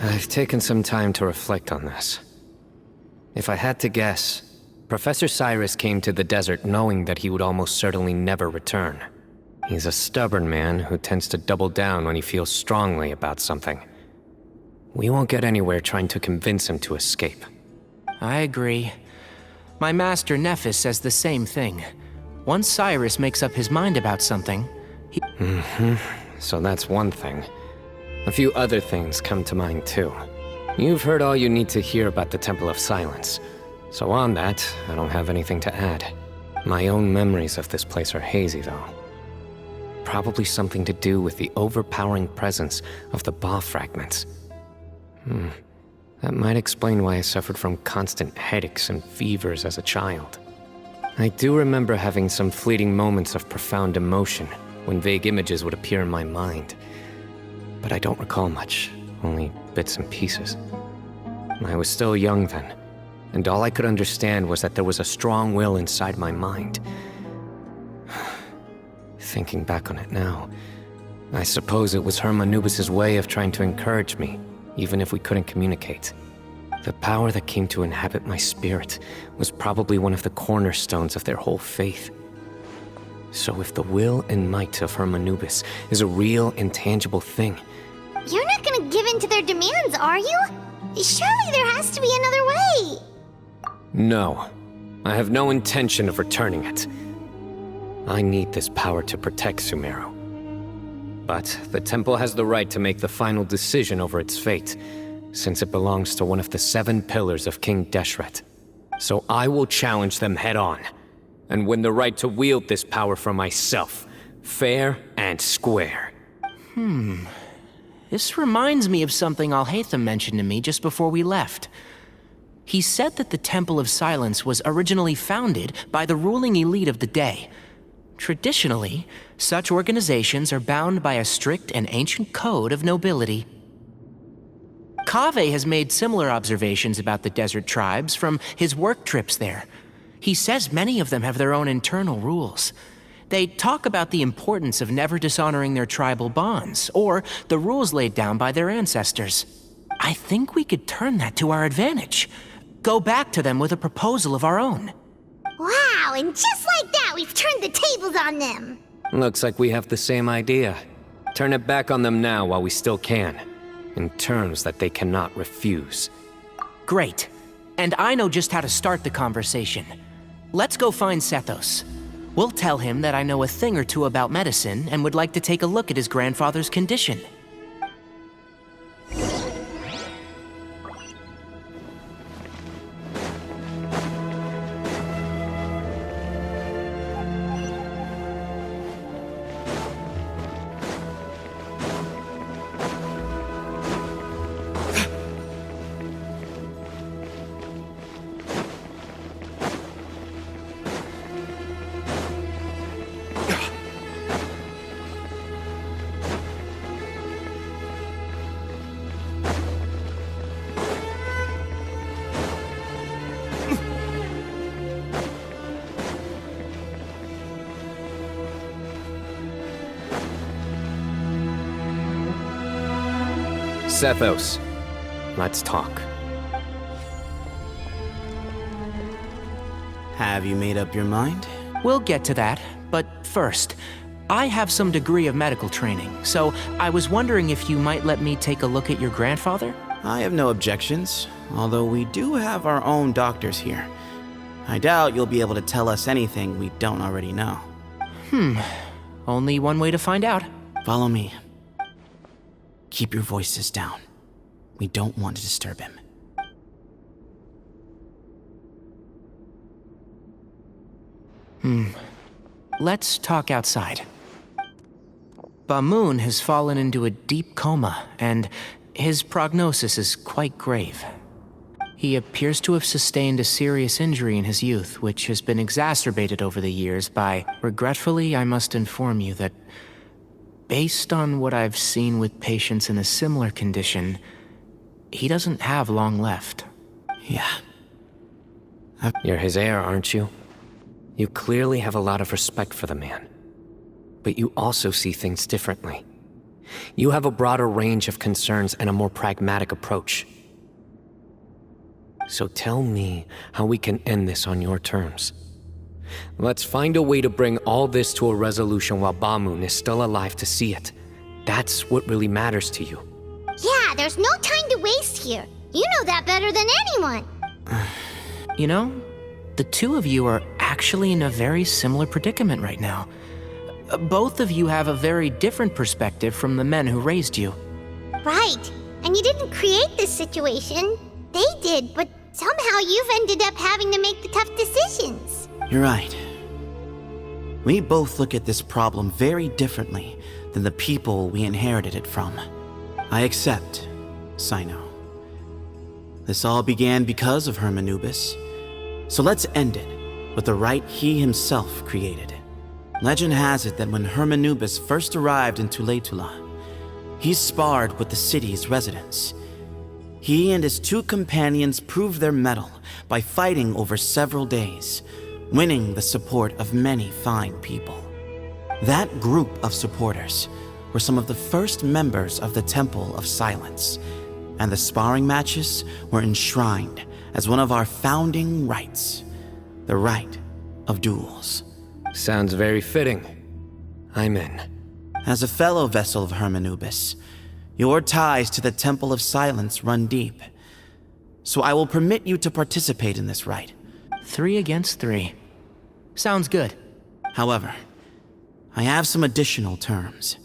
I've taken some time to reflect on this. If I had to guess, Professor Cyrus came to the desert knowing that he would almost certainly never return. He's a stubborn man who tends to double down when he feels strongly about something. We won't get anywhere trying to convince him to escape. I agree. My master Nephis says the same thing. Once Cyrus makes up his mind about something, he... So that's one thing. A few other things come to mind too. You've heard all you need to hear about the Temple of Silence. So on that, I don't have anything to add. My own memories of this place are hazy though. Probably something to do with the overpowering presence of the Ba fragments. That might explain why I suffered from constant headaches and fevers as a child. I do remember having some fleeting moments of profound emotion when vague images would appear in my mind. But I don't recall much, only bits and pieces. I was still young then, and all I could understand was that there was a strong will inside my mind. Thinking back on it now, I suppose it was Anubis' way of trying to encourage me, even if we couldn't communicate. The power that came to inhabit my spirit was probably one of the cornerstones of their whole faith. So if the will and might of Anubis is a real, intangible thing... You're not gonna give in to their demands, are you? Surely there has to be another way! No. I have no intention of returning it. I need this power to protect Sumeru. But the temple has the right to make the final decision over its fate, since it belongs to one of the 7 pillars of King Deshret. So I will challenge them head-on, and win the right to wield this power for myself, fair and square. This reminds me of something Alhaitham mentioned to me just before we left. He said that the Temple of Silence was originally founded by the ruling elite of the day. Traditionally, such organizations are bound by a strict and ancient code of nobility. Kaveh has made similar observations about the desert tribes from his work trips there. He says many of them have their own internal rules. They talk about the importance of never dishonoring their tribal bonds, or the rules laid down by their ancestors. I think we could turn that to our advantage. Go back to them with a proposal of our own. Wow, and just like that, we've turned the tables on them! Looks like we have the same idea. Turn it back on them now while we still can, in terms that they cannot refuse. Great. And I know just how to start the conversation. Let's go find Sethos. We'll tell him that I know a thing or two about medicine and would like to take a look at his grandfather's condition. Sethos, let's talk. Have you made up your mind? We'll get to that, but first, I have some degree of medical training, so I was wondering if you might let me take a look at your grandfather? I have no objections, although we do have our own doctors here. I doubt you'll be able to tell us anything we don't already know. Only one way to find out. Follow me. Keep your voices down. We don't want to disturb him. Let's talk outside. Bamoon has fallen into a deep coma, and his prognosis is quite grave. He appears to have sustained a serious injury in his youth, which has been exacerbated over the years by... Regretfully, I must inform you that, based on what I've seen with patients in a similar condition, he doesn't have long left. Yeah. You're his heir, aren't you? You clearly have a lot of respect for the man. But you also see things differently. You have a broader range of concerns and a more pragmatic approach. So tell me how we can end this on your terms. Let's find a way to bring all this to a resolution while Bamoon is still alive to see it. That's what really matters to you. Yeah, there's no time to waste here. You know that better than anyone. You know, the two of you are actually in a very similar predicament right now. Both of you have a very different perspective from the men who raised you. Right. And you didn't create this situation. They did, but somehow you've ended up having to make the tough decisions. You're right. We both look at this problem very differently than the people we inherited it from. I accept, Cyno. This all began because of Hermanubis. So let's end it with the rite he himself created. Legend has it that when Hermanubis first arrived in Tuletula, he sparred with the city's residents. He and his two companions proved their mettle by fighting over several days, winning the support of many fine people. That group of supporters were some of the first members of the Temple of Silence, and the sparring matches were enshrined as one of our founding rites, the rite of duels. Sounds very fitting. I'm in. As a fellow vessel of Hermanubis, your ties to the Temple of Silence run deep, so I will permit you to participate in this rite. 3 against 3. Sounds good. However, I have some additional terms.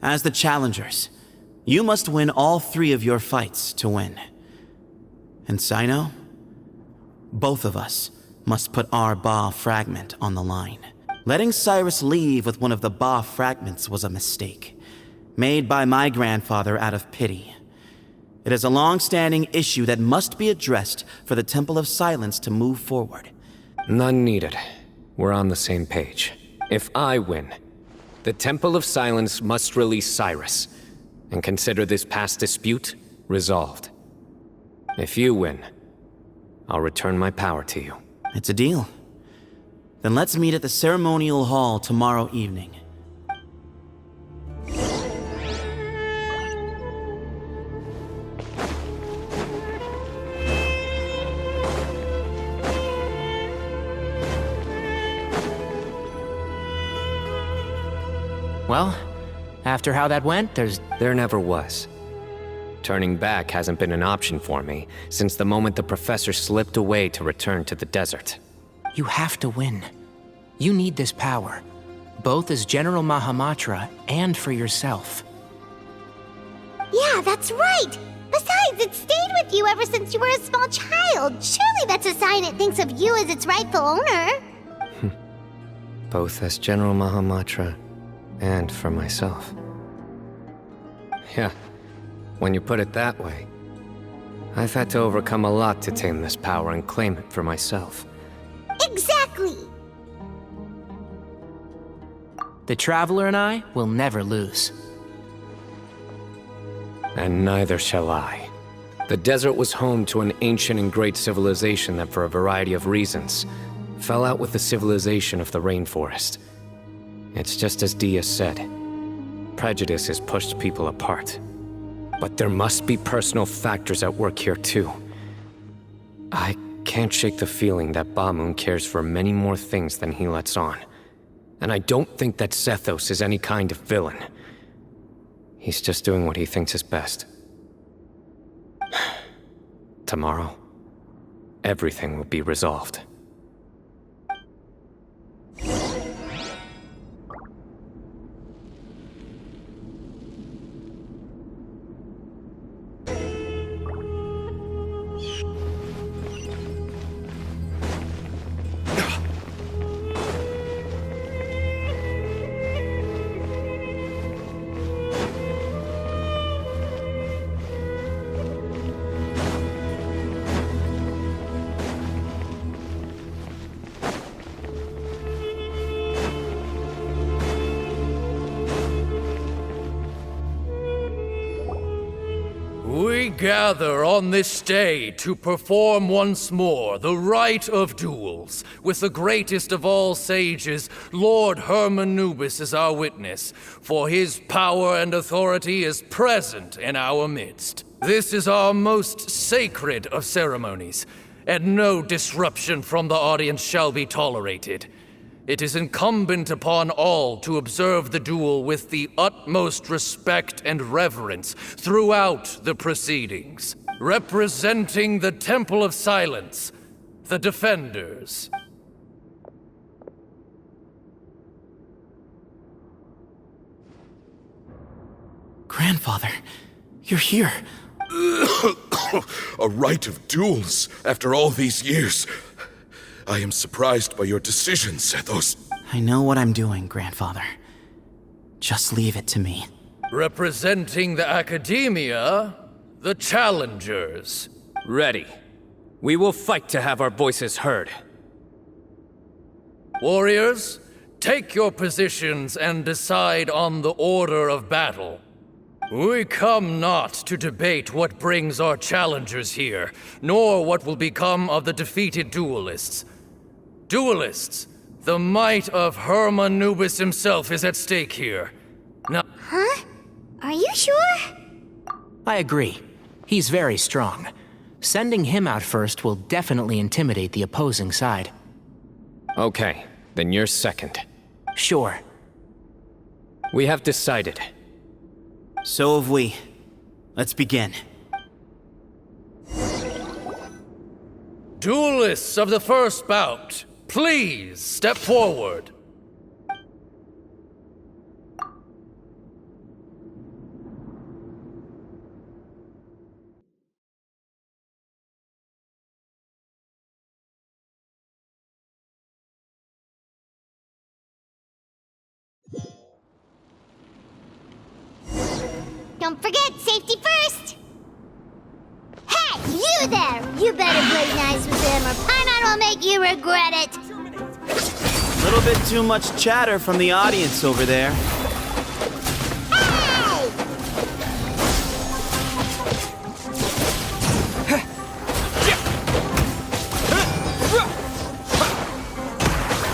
As the challengers, you must win all 3 of your fights to win. And Cyno, both of us must put our Ba fragment on the line. Letting Cyrus leave with one of the Ba fragments was a mistake, made by my grandfather out of pity. It is a long-standing issue that must be addressed for the Temple of Silence to move forward. None needed. We're on the same page. If I win, the Temple of Silence must release Cyrus, and consider this past dispute resolved. If you win, I'll return my power to you. It's a deal. Then let's meet at the ceremonial hall tomorrow evening. Well, after how that went, There never was. Turning back hasn't been an option for me since the moment the professor slipped away to return to the desert. You have to win. You need this power, both as General Mahamatra and for yourself. Yeah, that's right. Besides, it stayed with you ever since you were a small child. Surely that's a sign it thinks of you as its rightful owner. Both as General Mahamatra and for myself. Yeah, when you put it that way, I've had to overcome a lot to tame this power and claim it for myself. Exactly. The Traveler and I will never lose. And neither shall I. The desert was home to an ancient and great civilization that, for a variety of reasons, fell out with the civilization of the rainforest. It's just as Dia said. Prejudice has pushed people apart. But there must be personal factors at work here too. I can't shake the feeling that Bamoon cares for many more things than he lets on. And I don't think that Sethos is any kind of villain. He's just doing what he thinks is best. Tomorrow, everything will be resolved. gather on this day to perform once more the rite of duels, with the greatest of all sages, Lord Hermanubis, as our witness, for his power and authority is present in our midst. This is our most sacred of ceremonies, and no disruption from the audience shall be tolerated. It is incumbent upon all to observe the duel with the utmost respect and reverence throughout the proceedings. Representing the Temple of Silence, the Defenders. Grandfather, you're here. A rite of duels after all these years. I am surprised by your decision, Sethos. I know what I'm doing, Grandfather. Just leave it to me. Representing the Academia, the Challengers. Ready. We will fight to have our voices heard. Warriors, take your positions and decide on the order of battle. We come not to debate what brings our challengers here, nor what will become of the defeated duelists. Duelists, the might of Hermanubis himself is at stake here. Now... Huh? Are you sure? I agree. He's very strong. Sending him out first will definitely intimidate the opposing side. Okay, then you're second. Sure. We have decided. So have we. Let's begin. Duelists of the first bout, please step forward. Don't forget, safety first! Hey, you there! You better play nice with him or Paimon will make you regret it! A little bit too much chatter from the audience over there. Hey!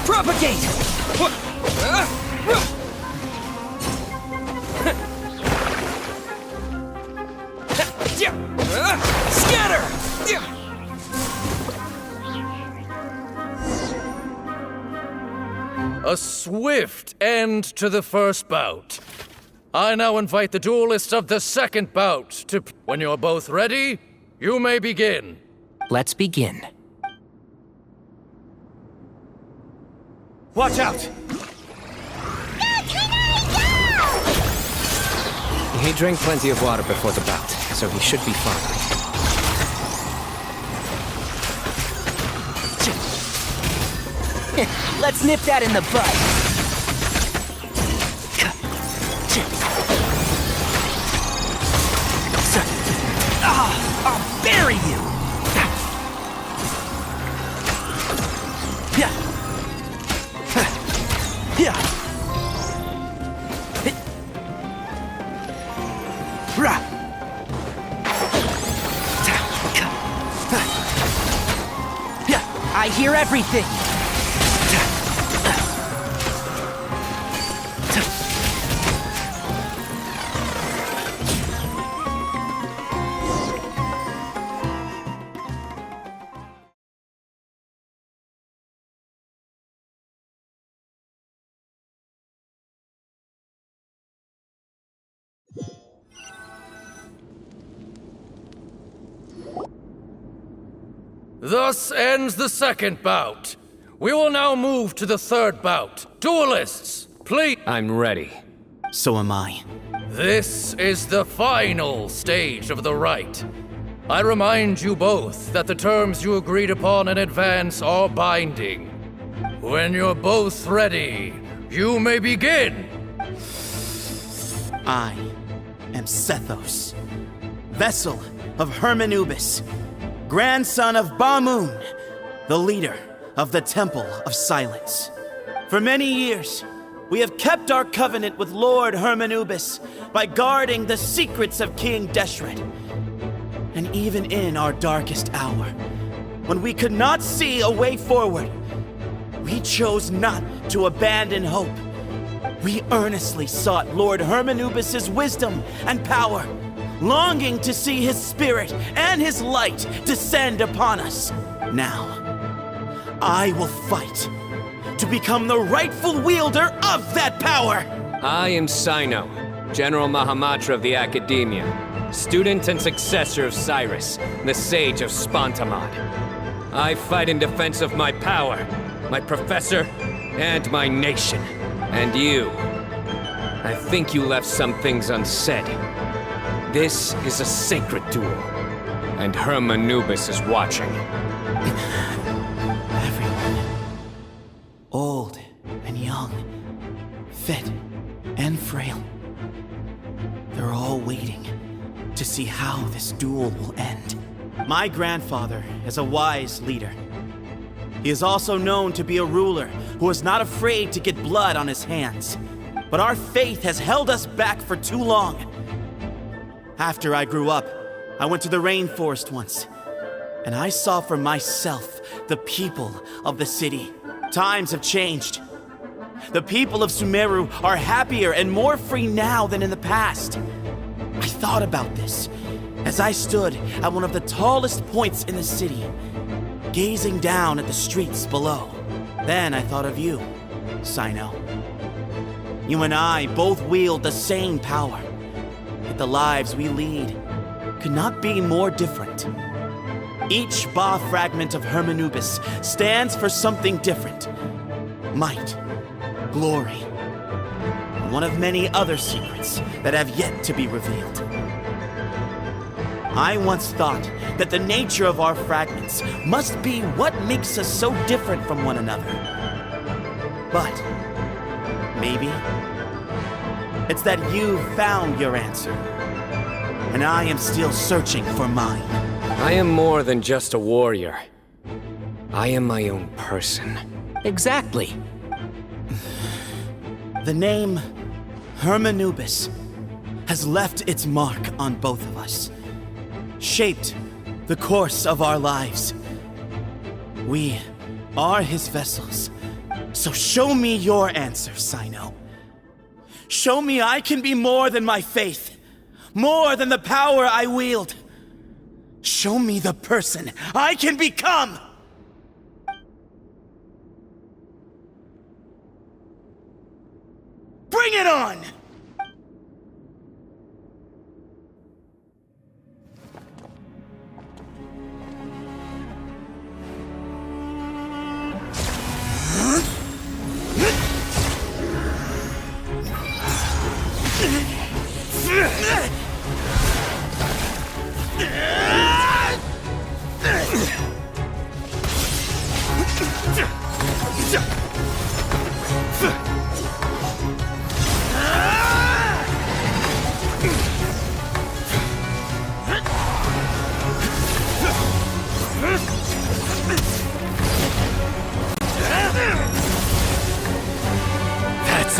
Propagate! Scatter! A swift end to the first bout. I now invite the duelists of the second bout to... When you're both ready, you may begin. Let's begin. Watch out! He drank plenty of water before the bout, so he should be fine. Let's nip that in the bud. I'll bury you! I hear everything! Thus ends the second bout. We will now move to the third bout. Duelists, please. I'm ready. So am I. This is the final stage of the rite. I remind you both that the terms you agreed upon in advance are binding. When you're both ready, you may begin. I am Sethos, vessel of Hermanubis, grandson of Bamoon, the leader of the Temple of Silence. For many years, we have kept our covenant with Lord Hermanubis by guarding the secrets of King Deshret. And even in our darkest hour, when we could not see a way forward, we chose not to abandon hope. We earnestly sought Lord Hermanubis' wisdom and power, longing to see his spirit and his light descend upon us. Now, I will fight to become the rightful wielder of that power! I am Sino, General Mahamatra of the Academia, student and successor of Cyrus, the Sage of Spontamod. I fight in defense of my power, my professor, and my nation. And you, I think you left some things unsaid. This is a sacred duel, and Hermanubis is watching. Everyone, old and young, fit and frail, they're all waiting to see how this duel will end. My grandfather is a wise leader. He is also known to be a ruler who is not afraid to get blood on his hands. But our faith has held us back for too long. After I grew up, I went to the rainforest once, and I saw for myself the people of the city. Times have changed. The people of Sumeru are happier and more free now than in the past. I thought about this as I stood at one of the tallest points in the city, gazing down at the streets below. Then I thought of you, Sino. You and I both wield the same power, yet the lives we lead could not be more different. Each Ba fragment of Hermanubis stands for something different. Might, glory, and one of many other secrets that have yet to be revealed. I once thought that the nature of our fragments must be what makes us so different from one another. But maybe it's that you found your answer, and I am still searching for mine. I am more than just a warrior. I am my own person. Exactly. The name Hermanubis has left its mark on both of us, shaped the course of our lives. We are his vessels, so show me your answer, Sino. Show me I can be more than my faith, more than the power I wield. Show me the person I can become! Bring it on!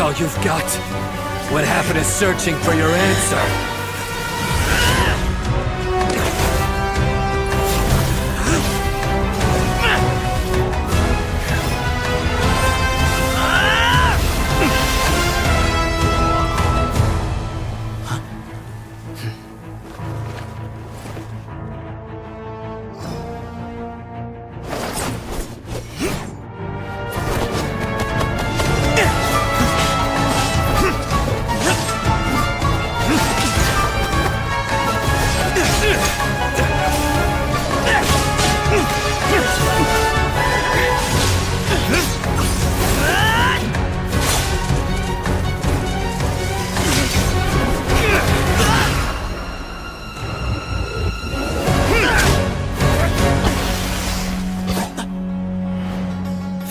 That's all you've got? What happened to searching for your answer?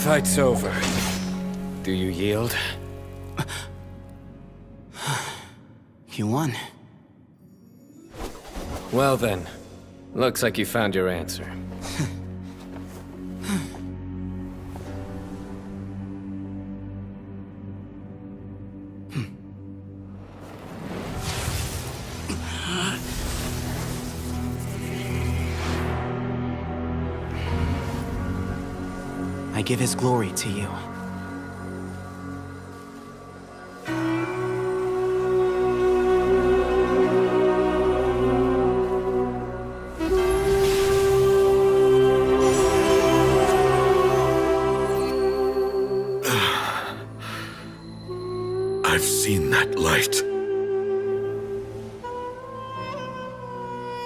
Fight's over. Do you yield? You won. Well then, looks like you found your answer. I give his glory to you. I've seen that light.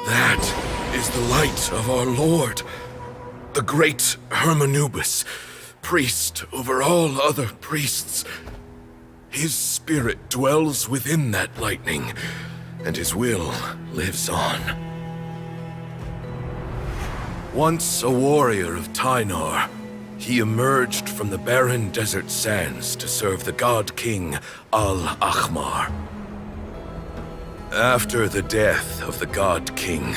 That is the light of our Lord, the great Hermanubis, priest over all other priests. His spirit dwells within that lightning, and his will lives on. Once a warrior of Tynar, he emerged from the barren desert sands to serve the god king Al-Ahmar. After the death of the god king,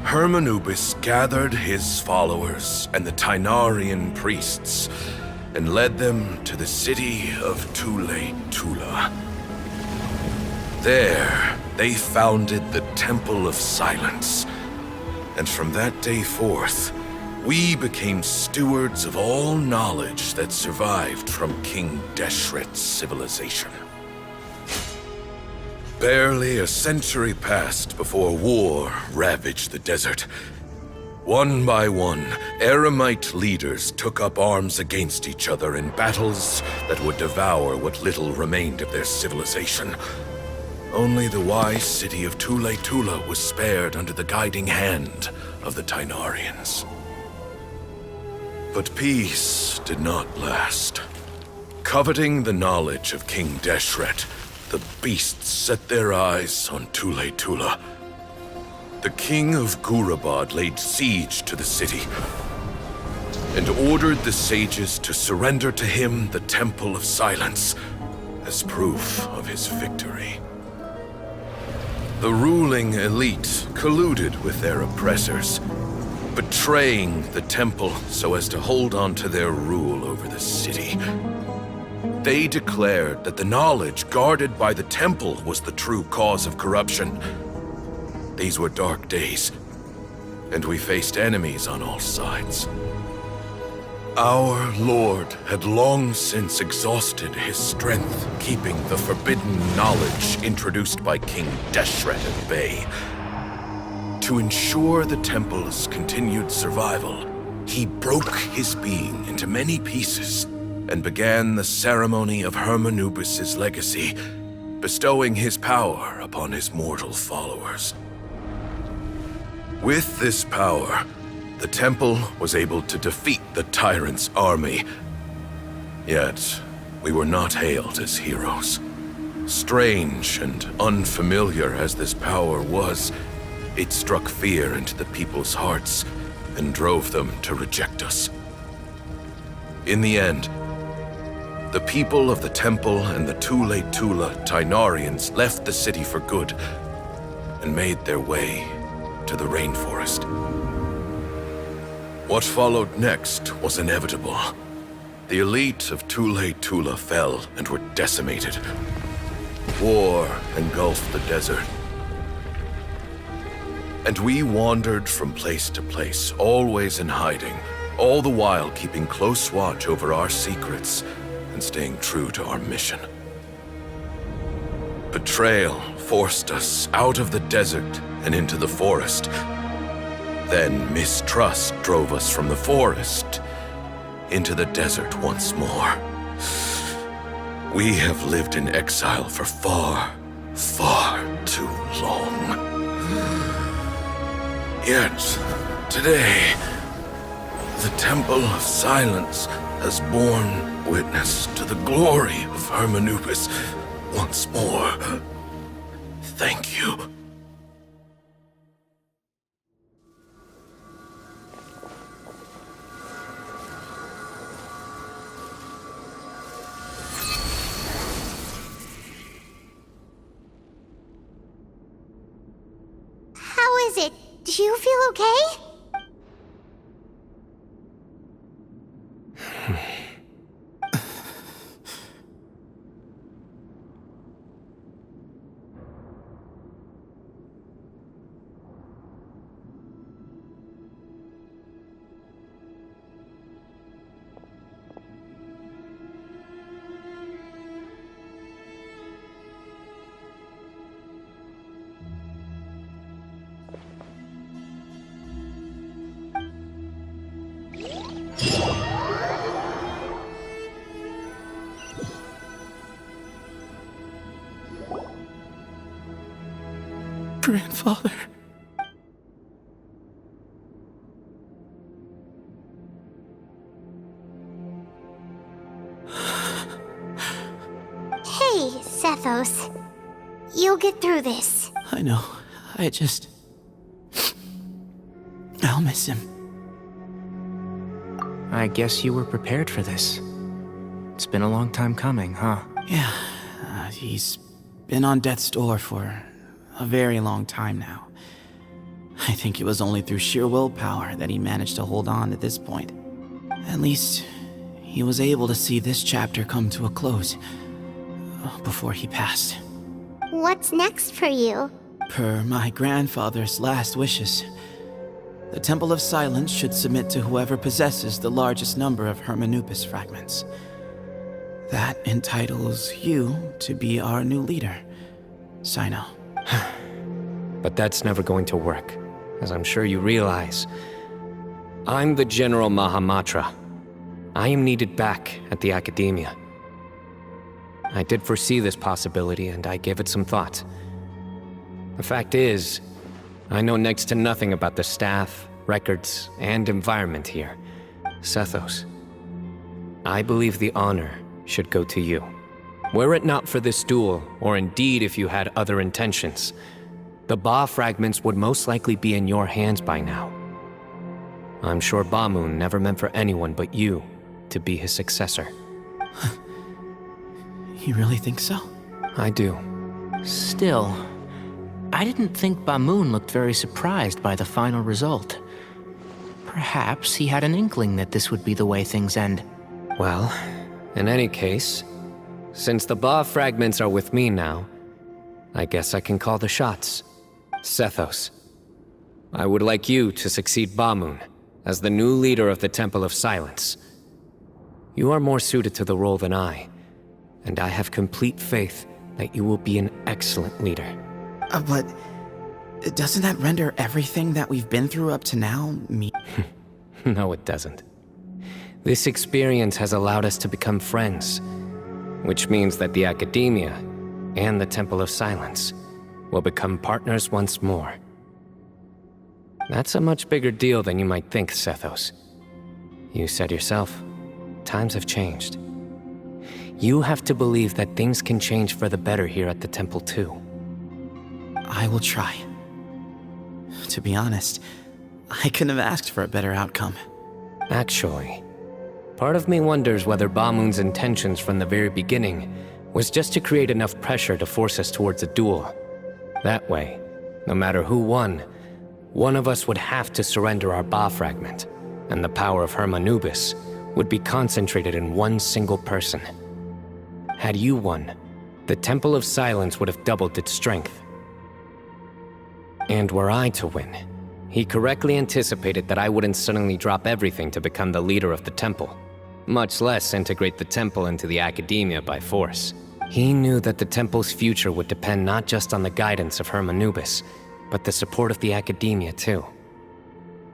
Hermanubis gathered his followers and the Tynarian priests and led them to the city of Tule-Tula. There, they founded the Temple of Silence, and from that day forth, we became stewards of all knowledge that survived from King Deshret's civilization. Barely a century passed before war ravaged the desert. One by one, Eremite leaders took up arms against each other in battles that would devour what little remained of their civilization. Only the wise city of Tule-Tula was spared under the guiding hand of the Tynarians. But peace did not last. Coveting the knowledge of King Deshret, the beasts set their eyes on Tule-Tula. The king of Gurabad laid siege to the city and ordered the sages to surrender to him the Temple of Silence as proof of his victory. The ruling elite colluded with their oppressors, betraying the temple so as to hold on to their rule over the city. They declared that the knowledge guarded by the temple was the true cause of corruption. These were dark days, and we faced enemies on all sides. Our Lord had long since exhausted his strength, keeping the forbidden knowledge introduced by King Deshret at bay. To ensure the temple's continued survival, he broke his being into many pieces and began the ceremony of Hermanubis' legacy, bestowing his power upon his mortal followers. With this power, the temple was able to defeat the tyrant's army. Yet, we were not hailed as heroes. Strange and unfamiliar as this power was, it struck fear into the people's hearts and drove them to reject us. In the end, the people of the temple and the Tule-Tula Tynarians left the city for good and made their way to the rainforest. What followed next was inevitable. The elite of Tule-Tula fell and were decimated. War engulfed the desert. And we wandered from place to place, always in hiding, all the while keeping close watch over our secrets and staying true to our mission. Betrayal forced us out of the desert and into the forest. Then mistrust drove us from the forest into the desert once more. We have lived in exile for far, far too long. Yet, today, the Temple of Silence has borne witness to the glory of Hermanubis once more. Thank you. How is it? Do you feel okay? Grandfather. Hey, Sethos. You'll get through this. I know. I'll miss him. I guess you were prepared for this. It's been a long time coming, huh? Yeah, he's been on death's door for a very long time now. I think it was only through sheer willpower that he managed to hold on to this point. At least, he was able to see this chapter come to a close before he passed. What's next for you? Per my grandfather's last wishes, the Temple of Silence should submit to whoever possesses the largest number of Hermanupus fragments. That entitles you to be our new leader, Sino. But that's never going to work, as I'm sure you realize. I'm the General Mahamatra. I am needed back at the Academia. I did foresee this possibility, and I gave it some thought. The fact is, I know next to nothing about the staff, records, and environment here. Sethos, I believe the honor should go to you. Were it not for this duel, or indeed if you had other intentions, the Ba fragments would most likely be in your hands by now. I'm sure Bamun never meant for anyone but you to be his successor. You really think so? I do. Still, I didn't think Bamun looked very surprised by the final result. Perhaps he had an inkling that this would be the way things end. Well, in any case, since the Ba fragments are with me now, I guess I can call the shots. Sethos, I would like you to succeed Bamun as the new leader of the Temple of Silence. You are more suited to the role than I, and I have complete faith that you will be an excellent leader. But doesn't that render everything that we've been through up to now No, it doesn't. This experience has allowed us to become friends, which means that the Academia and the Temple of Silence will become partners once more. That's a much bigger deal than you might think, Sethos. You said yourself, times have changed. You have to believe that things can change for the better here at the Temple too. I will try. To be honest, I couldn't have asked for a better outcome. Actually, part of me wonders whether Bamun's intentions from the very beginning was just to create enough pressure to force us towards a duel. That way, no matter who won, one of us would have to surrender our Ba fragment, and the power of Hermanubis would be concentrated in one single person. Had you won, the Temple of Silence would have doubled its strength. And were I to win, he correctly anticipated that I wouldn't suddenly drop everything to become the leader of the temple, much less integrate the temple into the Academia by force. He knew that the temple's future would depend not just on the guidance of Hermanubis, but the support of the Academia too.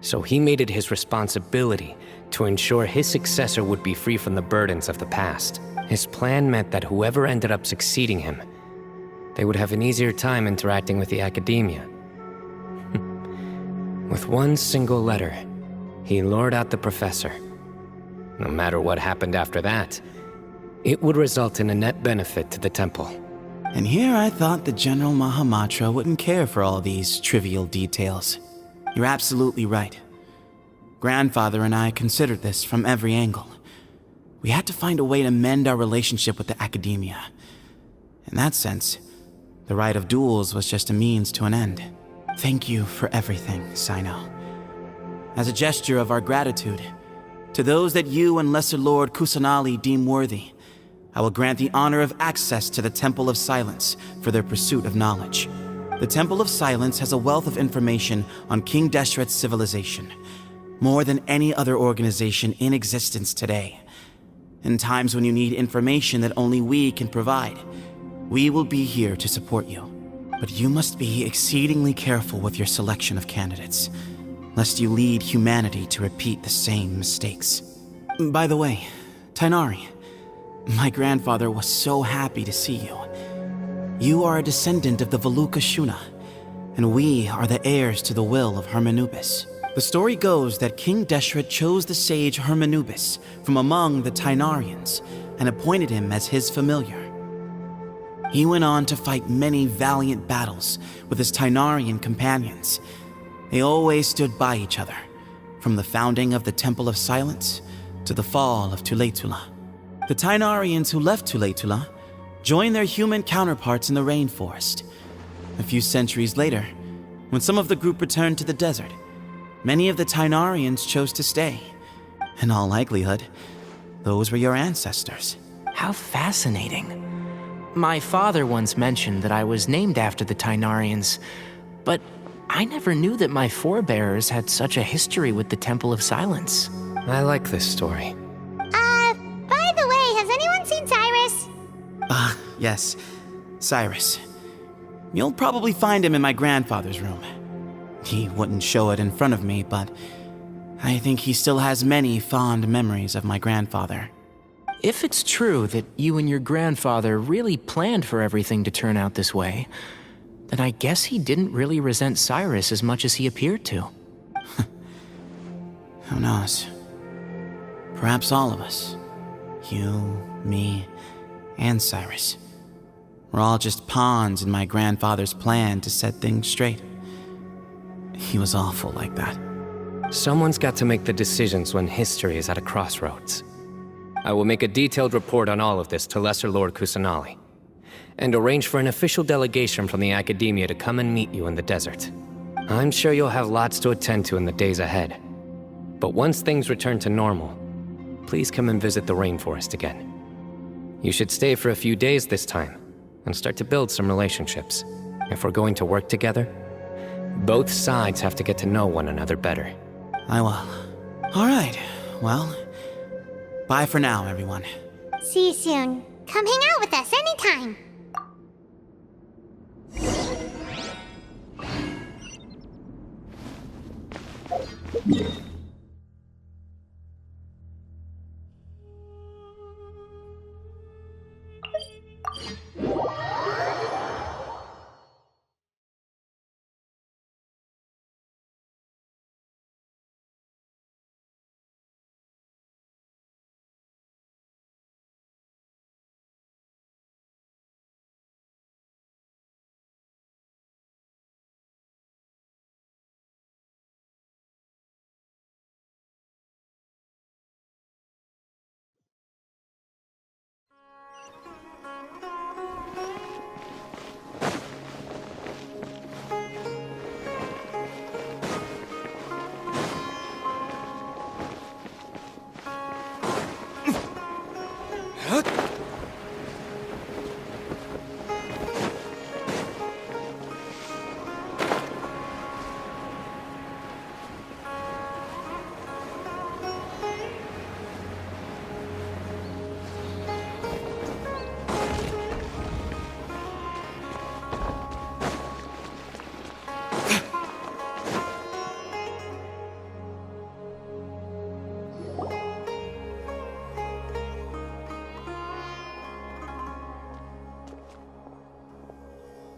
So he made it his responsibility to ensure his successor would be free from the burdens of the past. His plan meant that whoever ended up succeeding him, they would have an easier time interacting with the Academia. With one single letter, he lured out the professor. No matter what happened after that, it would result in a net benefit to the temple. And here I thought the General Mahamatra wouldn't care for all these trivial details. You're absolutely right. Grandfather and I considered this from every angle. We had to find a way to mend our relationship with the Academia. In that sense, the right of duels was just a means to an end. Thank you for everything, Sino. As a gesture of our gratitude, to those that you and Lesser Lord Kusanali deem worthy, I will grant the honor of access to the Temple of Silence for their pursuit of knowledge. The Temple of Silence has a wealth of information on King Deshret's civilization, more than any other organization in existence today. In times when you need information that only we can provide, we will be here to support you. But you must be exceedingly careful with your selection of candidates, lest you lead humanity to repeat the same mistakes. By the way, Tainari, my grandfather was so happy to see you. You are a descendant of the Veluka Shuna, and we are the heirs to the will of Hermanubis. The story goes that King Deshret chose the sage Hermanubis from among the Tainarians and appointed him as his familiar. He went on to fight many valiant battles with his Tainarian companions. They always stood by each other, from the founding of the Temple of Silence to the fall of Tuletula. The Tainarians who left Tuletula joined their human counterparts in the rainforest. A few centuries later, when some of the group returned to the desert, many of the Tainarians chose to stay. In all likelihood, those were your ancestors. How fascinating. My father once mentioned that I was named after the Tainarians, but I never knew that my forebears had such a history with the Temple of Silence. I like this story. By the way, has anyone seen Cyrus? Yes, Cyrus. You'll probably find him in my grandfather's room. He wouldn't show it in front of me, but I think he still has many fond memories of my grandfather. If it's true that you and your grandfather really planned for everything to turn out this way, then I guess he didn't really resent Cyrus as much as he appeared to. Who knows? Perhaps all of us. You, me, and Cyrus. We're all just pawns in my grandfather's plan to set things straight. He was awful like that. Someone's got to make the decisions when history is at a crossroads. I will make a detailed report on all of this to Lesser Lord Kusanali, and arrange for an official delegation from the Academia to come and meet you in the desert. I'm sure you'll have lots to attend to in the days ahead. But once things return to normal, please come and visit the rainforest again. You should stay for a few days this time, and start to build some relationships. If we're going to work together, both sides have to get to know one another better. I will. All right, well, bye for now, everyone. See you soon. Come hang out with us anytime.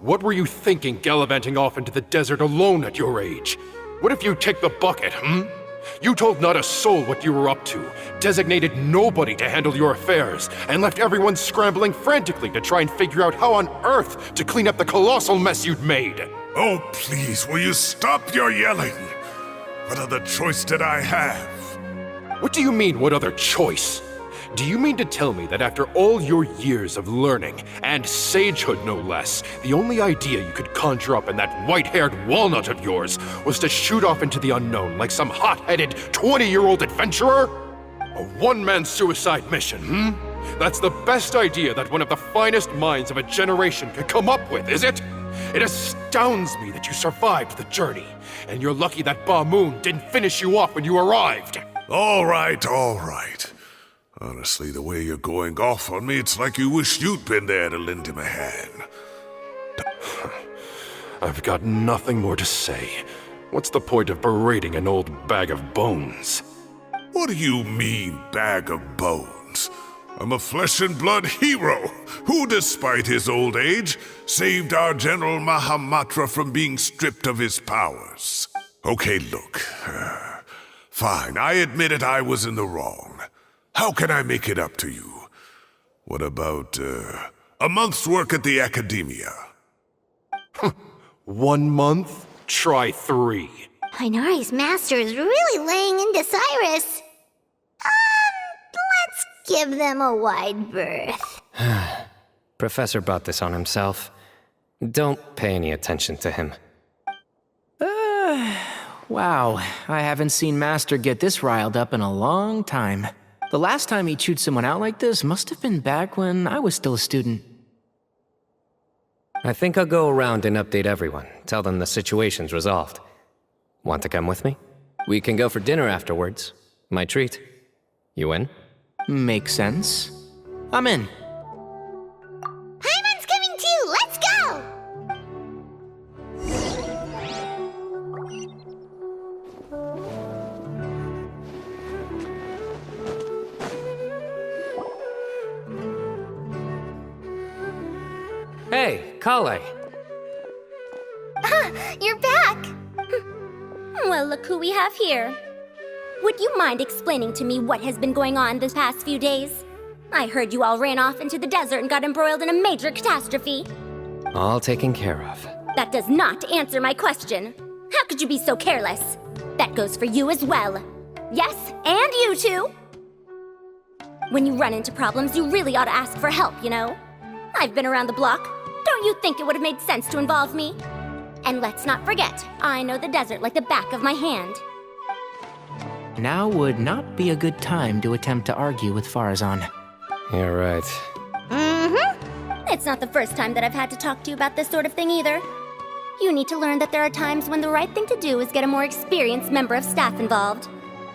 What were you thinking gallivanting off into the desert alone at your age? What if you take the bucket, You told not a soul what you were up to, designated nobody to handle your affairs, and left everyone scrambling frantically to try and figure out how on earth to clean up the colossal mess you'd made. Oh, please, will you stop your yelling? What other choice did I have? What do you mean, what other choice? Do you mean to tell me that after all your years of learning, and sagehood no less, the only idea you could conjure up in that white-haired walnut of yours was to shoot off into the unknown like some hot-headed 20-year-old adventurer? A one-man suicide mission, That's the best idea that one of the finest minds of a generation could come up with, is it? It astounds me that you survived the journey, and you're lucky that Ba Moon didn't finish you off when you arrived. All right, all right. Honestly, the way you're going off on me, it's like you wish you'd been there to lend him a hand. I've got nothing more to say. What's the point of berating an old bag of bones? What do you mean, bag of bones? I'm a flesh and blood hero who, despite his old age, saved our General Mahamatra from being stripped of his powers. Okay, look. Fine, I admit it, I was in the wrong. How can I make it up to you? What about, a month's work at the Academia? 1 month? Try 3. Inari's master is really laying into Cyrus. Let's give them a wide berth. Professor brought this on himself. Don't pay any attention to him. Wow, I haven't seen Master get this riled up in a long time. The last time he chewed someone out like this must have been back when I was still a student. I think I'll go around and update everyone, tell them the situation's resolved. Want to come with me? We can go for dinner afterwards. My treat. You in? Makes sense. I'm in. Paimon's coming too! Let's go! Hey, Kale. You're back! Well, look who we have here. Would you mind explaining to me what has been going on this past few days? I heard you all ran off into the desert and got embroiled in a major catastrophe. All taken care of. That does not answer my question. How could you be so careless? That goes for you as well. Yes, and you too. When you run into problems, you really ought to ask for help, you know? I've been around the block. Don't you think it would have made sense to involve me? And let's not forget, I know the desert like the back of my hand. Now would not be a good time to attempt to argue with Farazan. You're right. Mm-hmm. It's not the first time that I've had to talk to you about this sort of thing either. You need to learn that there are times when the right thing to do is get a more experienced member of staff involved.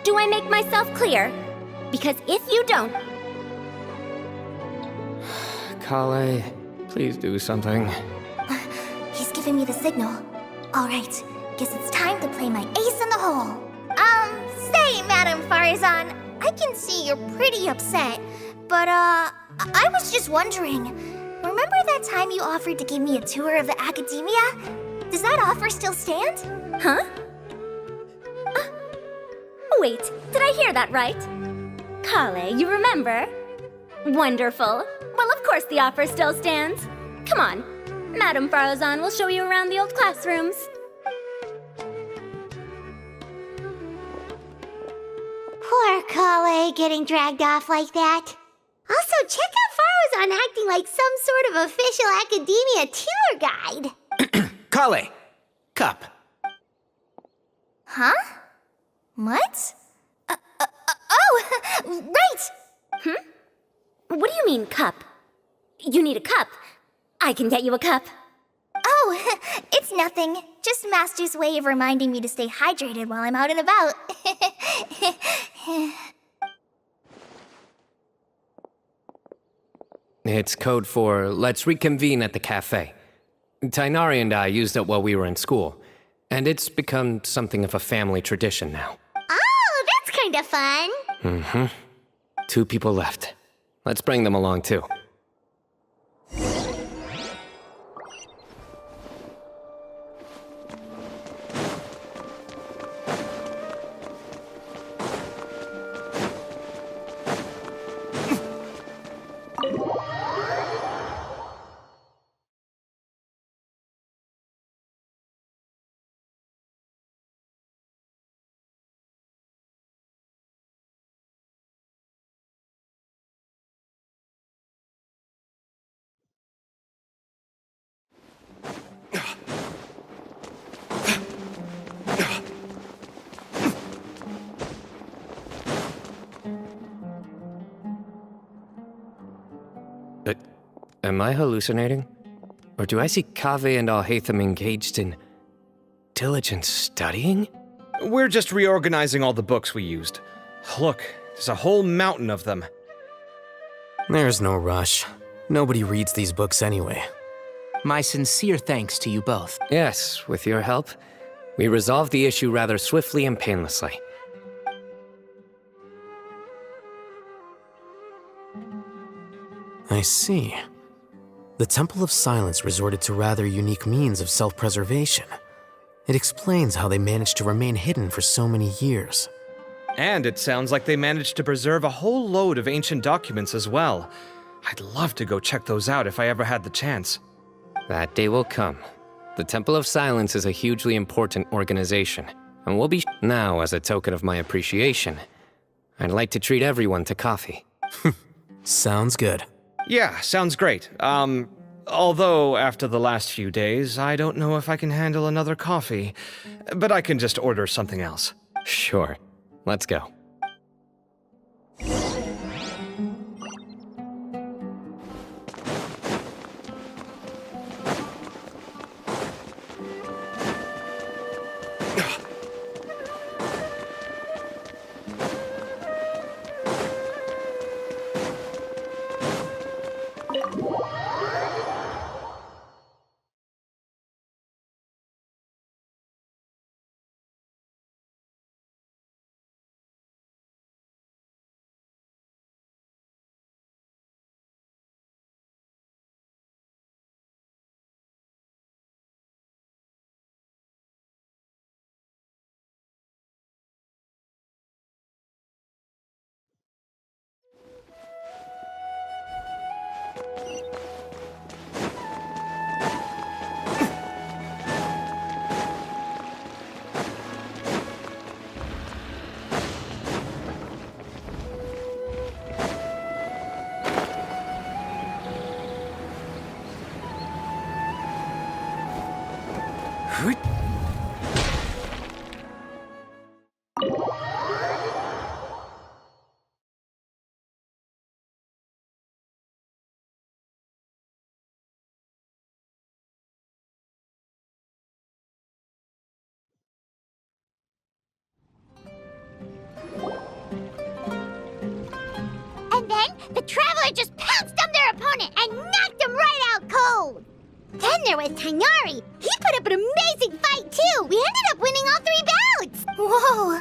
Do I make myself clear? Because if you don't... Kale, please do something. He's giving me the signal. Alright, guess it's time to play my ace in the hole. Say, Madam Farazan, I can see you're pretty upset, but, I was just wondering, remember that time you offered to give me a tour of the Academia? Does that offer still stand? Huh? Wait, did I hear that right? Kale, you remember? Wonderful. Well, of course the offer still stands. Come on. Madam Farazan will show you around the old classrooms. Poor Kale getting dragged off like that. Also, check out Farazan acting like some sort of official Academia tour guide. Kale! Cup. Huh? What? Oh, right! What do you mean, cup? You need a cup. I can get you a cup. Oh, it's nothing. Just Master's way of reminding me to stay hydrated while I'm out and about. It's code for let's reconvene at the cafe. Tainari and I used it while we were in school, and it's become something of a family tradition now. Oh, that's kind of fun. 2 people left. Let's bring them along too. Am I hallucinating? Or do I see Kaveh and Alhaitham engaged in diligent studying? We're just reorganizing all the books we used. Look, there's a whole mountain of them. There's no rush. Nobody reads these books anyway. My sincere thanks to you both. Yes, with your help, we resolved the issue rather swiftly and painlessly. I see. The Temple of Silence resorted to rather unique means of self-preservation. It explains how they managed to remain hidden for so many years. And it sounds like they managed to preserve a whole load of ancient documents as well. I'd love to go check those out if I ever had the chance. That day will come. The Temple of Silence is a hugely important organization, and will be now, as a token of my appreciation, I'd like to treat everyone to coffee. Sounds good. Yeah, sounds great. Although after the last few days, I don't know if I can handle another coffee, but I can just order something else. Sure. Let's go. And then the Traveler just pounced on their opponent and knocked him right out cold. Then there was Tighnari. He put up an amazing fight too. We ended up winning all 3 bouts. Whoa.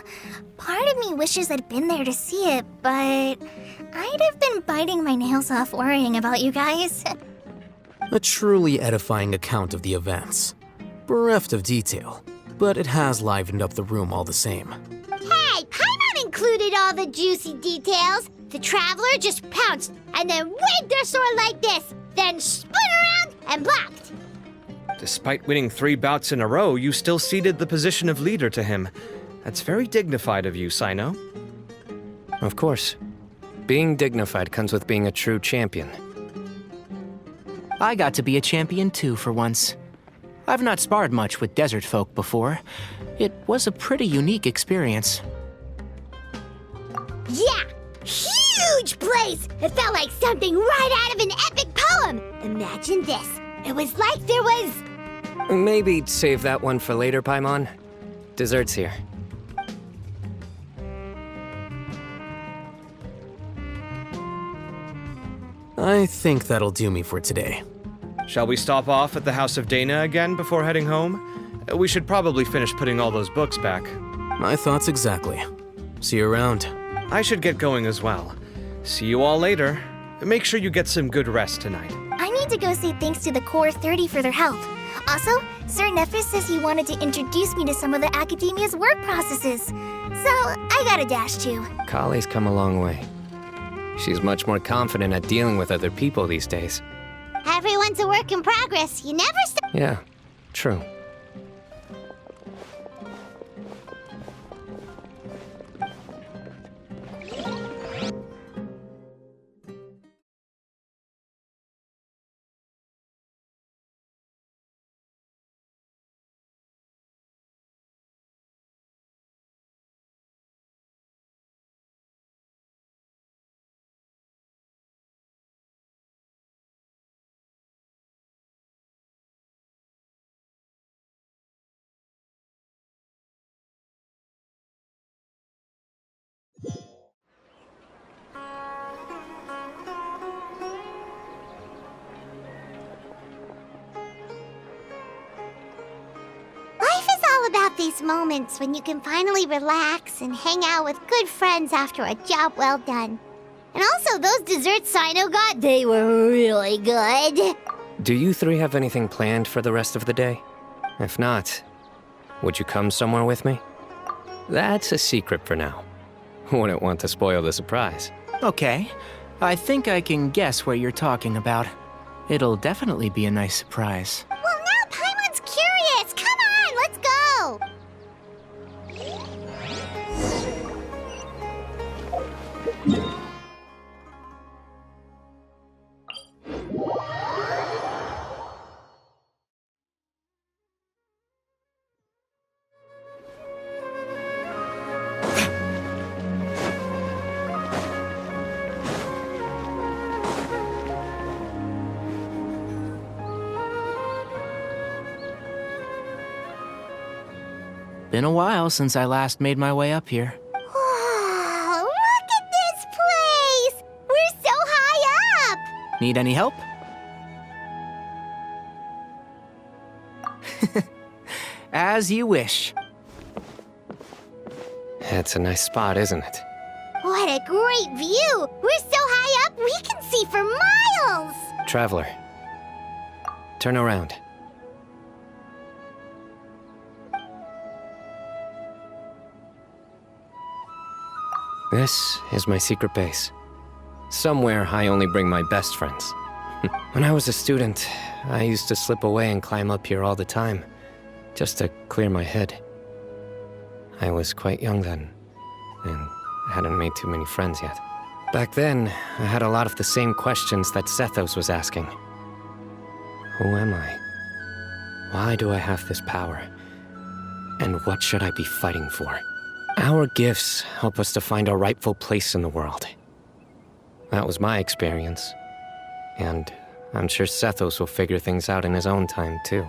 Part of me wishes I'd been there to see it, but I'd have been biting my nails off worrying about you guys. A truly edifying account of the events. Bereft of detail, but it has livened up the room all the same. Hey, Paimon included all the juicy details. The Traveler just pounced and then waved their sword like this, then spun around and blocked. Despite winning 3 bouts in a row, you still ceded the position of leader to him. That's very dignified of you, Cyno. Of course. Being dignified comes with being a true champion. I got to be a champion too for once. I've not sparred much with desert folk before. It was a pretty unique experience. Yeah, huge place! It felt like something right out of an epic poem. Imagine this. It was like there was... Maybe save that one for later, Paimon. Dessert's here. I think that'll do me for today. Shall we stop off at the House of Dana again before heading home? We should probably finish putting all those books back. My thoughts exactly. See you around. I should get going as well. See you all later. Make sure you get some good rest tonight. I need to go say thanks to the Core 30 for their help. Also, Sir Nephis says he wanted to introduce me to some of the Academia's work processes. So, I gotta dash too. Kali's come a long way. She's much more confident at dealing with other people these days. Everyone's a work in progress. You never stop. Yeah, true. Life is all about these moments when you can finally relax and hang out with good friends after a job well done. And also, those desserts Sino got, they were really good. Do you three have anything planned for the rest of the day? If not, would you come somewhere with me? That's a secret for now. Wouldn't want to spoil the surprise. Okay, I think I can guess what you're talking about. It'll definitely be a nice surprise. Well, now Paimon's curious. Come on, let's go. Been a while since I last made my way up here. Wow, look at this place! We're so high up! Need any help? As you wish. It's a nice spot, isn't it? What a great view! We're so high up, we can see for miles! Traveler, turn around. This is my secret base. Somewhere I only bring my best friends. When I was a student, I used to slip away and climb up here all the time, just to clear my head. I was quite young then, and hadn't made too many friends yet. Back then, I had a lot of the same questions that Zethos was asking. Who am I? Why do I have this power? And what should I be fighting for? Our gifts help us to find our rightful place in the world. That was my experience. And I'm sure Zethos will figure things out in his own time, too.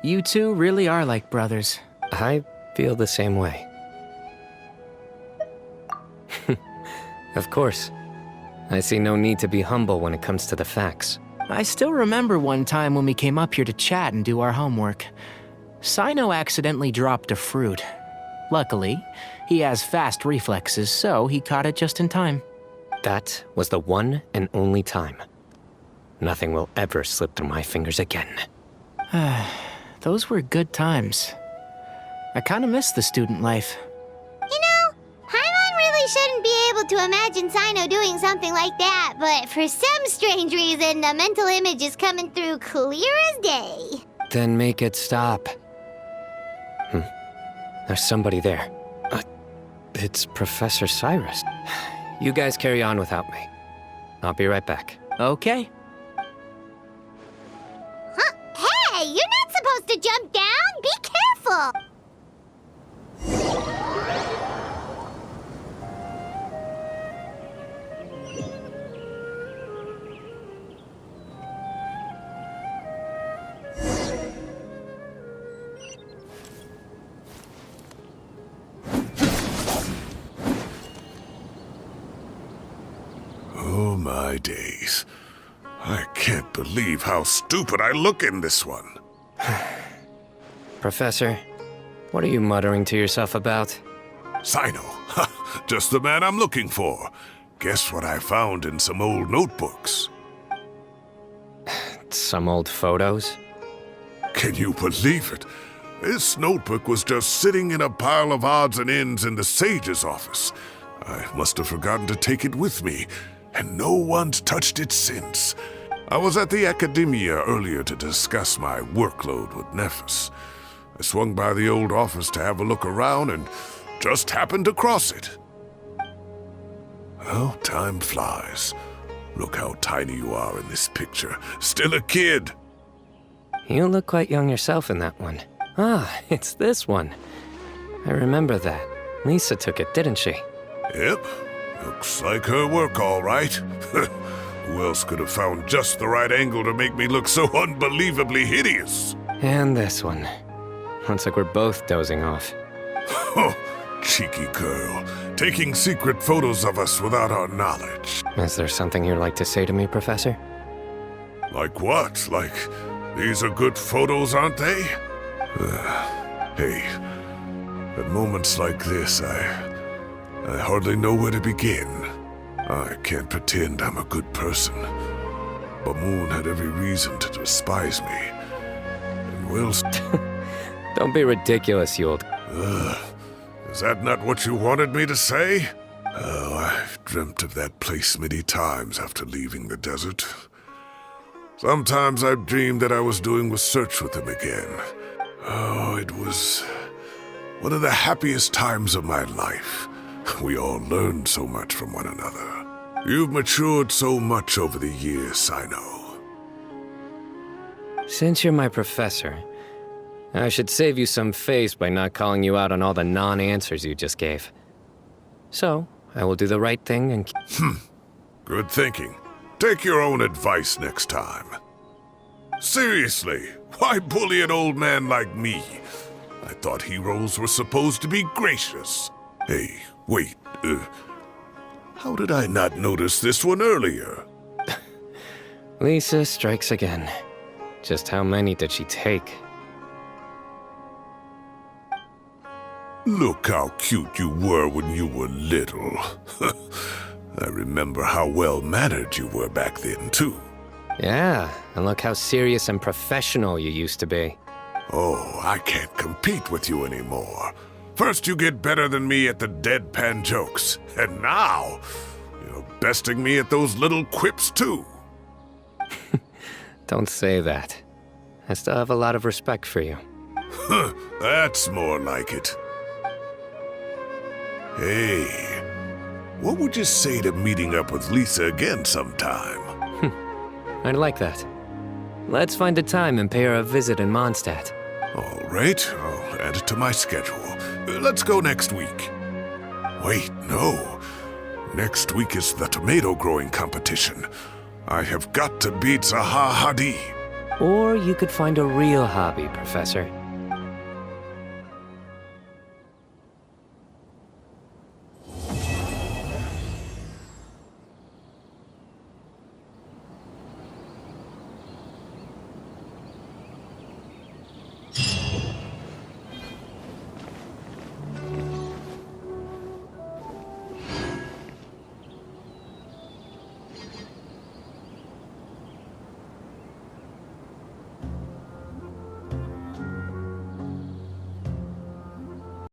You two really are like brothers. I feel the same way. Of course. I see no need to be humble when it comes to the facts. I still remember one time when we came up here to chat and do our homework. Sino accidentally dropped a fruit. Luckily, he has fast reflexes, so he caught it just in time. That was the one and only time. Nothing will ever slip through my fingers again. Those were good times. I kinda miss the student life. You know, Paimon really shouldn't be able to imagine Sino doing something like that, but for some strange reason, the mental image is coming through clear as day. Then make it stop. There's somebody there. It's Professor Cyrus. You guys carry on without me. I'll be right back. Okay. Huh? Hey, you're not supposed to jump down! Be careful! Oh my days. I can't believe how stupid I look in this one. Professor, what are you muttering to yourself about? Sino, just the man I'm looking for. Guess what I found in some old notebooks? Some old photos? Can you believe it? This notebook was just sitting in a pile of odds and ends in the sage's office. I must have forgotten to take it with me, and no one's touched it since. I was at the Academia earlier to discuss my workload with Nephis. I swung by the old office to have a look around and just happened to cross it. Well, time flies. Look how tiny you are in this picture. Still a kid. You look quite young yourself in that one. Ah, it's this one. I remember that. Lisa took it, didn't she? Yep. Looks like her work, all right. Who else could have found just the right angle to make me look so unbelievably hideous? And this one. Looks like we're both dozing off. Oh, cheeky girl. Taking secret photos of us without our knowledge. Is there something you'd like to say to me, Professor? Like what? Like, these are good photos, aren't they? Hey, at moments like this, I hardly know where to begin. I can't pretend I'm a good person. But Moon had every reason to despise me. And well... Don't be ridiculous, you old... Is that not what you wanted me to say? Oh, I've dreamt of that place many times after leaving the desert. Sometimes I've dreamed that I was doing research with him again. Oh, it was one of the happiest times of my life. We all learned so much from one another. You've matured so much over the years, I know. Since you're my professor, I should save you some face by not calling you out on all the non-answers you just gave. So, I will do the right thing and... Good thinking. Take your own advice next time. Seriously, why bully an old man like me? I thought heroes were supposed to be gracious. Hey, wait, how did I not notice this one earlier? Lisa strikes again. Just how many did she take? Look how cute you were when you were little. I remember how well-mannered you were back then, too. Yeah, and look how serious and professional you used to be. Oh, I can't compete with you anymore. First you get better than me at the deadpan jokes, and now you're besting me at those little quips, too. Don't say that. I still have a lot of respect for you. That's more like it. Hey, what would you say to meeting up with Lisa again sometime? I'd like that. Let's find a time and pay her a visit in Mondstadt. All right, I'll add it to my schedule. Let's go next week. Wait, no. Next week is the tomato growing competition. I have got to beat Zaha Hadid. Or you could find a real hobby, Professor.